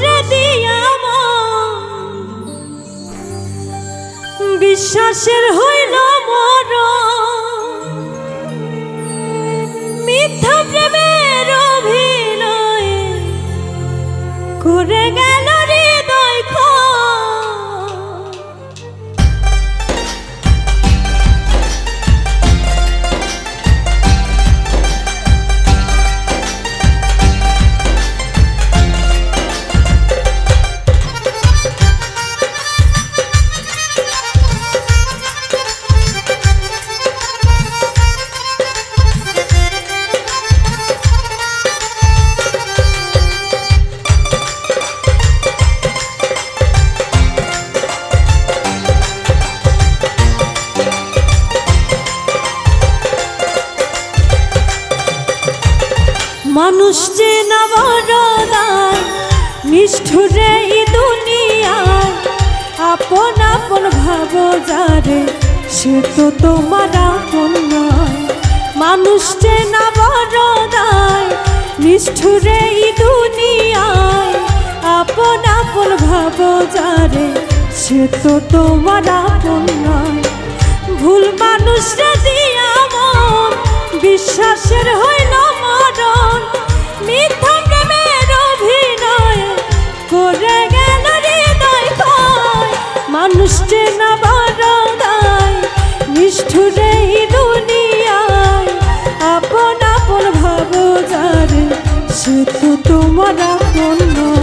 রে দিয়া বিশ্বাসের হইল মর মিথ্যা প্রেমের অভিনয় করে গেল হৃদয় মানুষ যে না বড়দায় নিষ্ঠুরে এই দুনিয়ায় আপন আপন ভাবো যারে সে তো তোমার আপন নয়। মানুষ যে না বড়দায় নিষ্ঠুরে এই দুনিয়ায় আপন আপন ভাবো যারে সে তো তোমার আপন নয়। ভুল মানুষ রে দিয়া মন বিশ্বাসের হইল মরণ মিথ্যা প্রেমের অভিনয় করে গেল হৃদয় ক্ষয়। মানুষ যে না বড়দায় নিষ্ঠুরে এই দুনিয়ায় আপন আপন ভাবো যারে সে তো তোমার আপন নয়।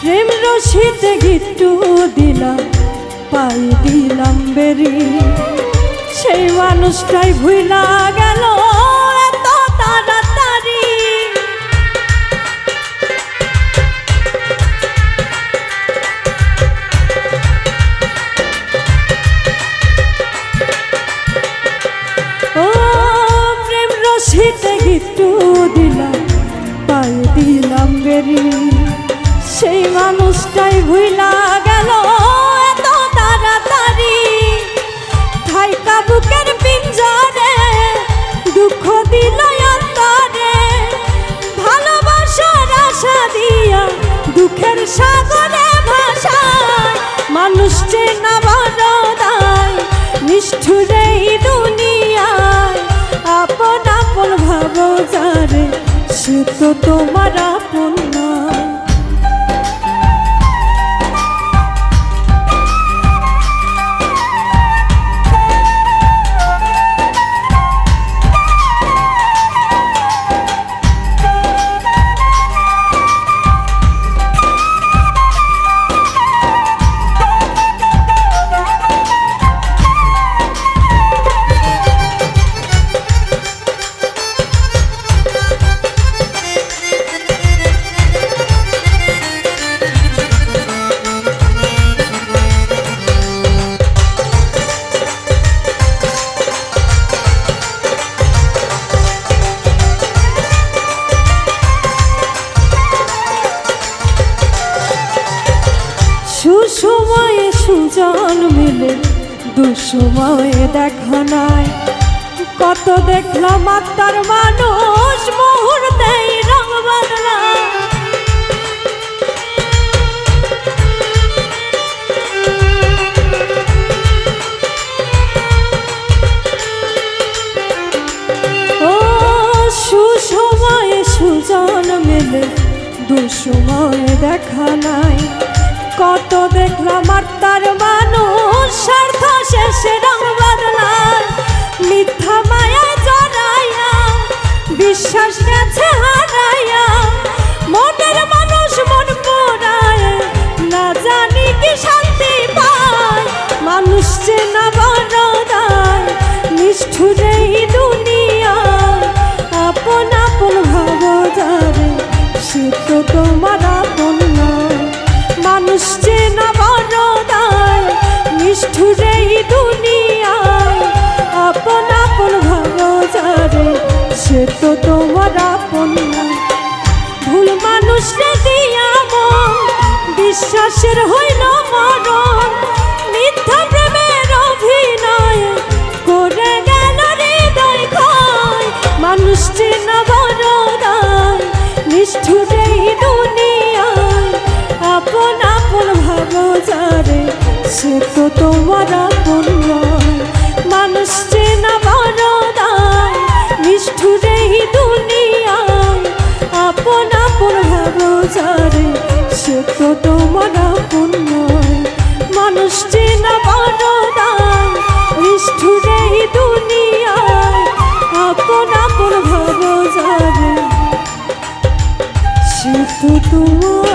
প্রেম রশিতে গিট্টু দিলাম পাই দিলাম বেরি সেই মানুষটাই ভুইলা গেল এত তাড়াতাড়ি। ও প্রেম রশিতে গিট্টু দিলাম পাই দিলাম বেরি সেই মানুষটাই ভুইলা গেল এত তাড়াতাড়ি। থাইকা বুকের পিঞ্জরে দুঃখ দিল অন্তরে ভালোবাসার আশা দিয়া দুঃখের সাগরে ভাসায়। মানুষ যে না বড়দায় নিষ্ঠুরে এই দুনিয়ায় আপন আপন ভাবো যারে সে তো তোমার আপন নয়। সুসময়ে সুজন মিলে দুসময়ে দেখা নাই কত দেখলাম আত্মার মানুষ মুহূর্তেই রং বদলায়। ও সুসময়ে সুজন মিলে দুসময়ে দেখা নাই কত দেখলাম আত্মার মানুষ স্বার্থ শেষে রং বদলায়। মিথ্যা মায়া জড়াইয়া বিশ্বাস গেছে হারাইয়া আপন আপন ভাবো যারে সে তো তোমার আপন নয়। মানুষ চেনা বড় দায় নিষ্ঠুরে এই দুনিয়ায়, আপন আপন ভাবো যারে সে তো তোমার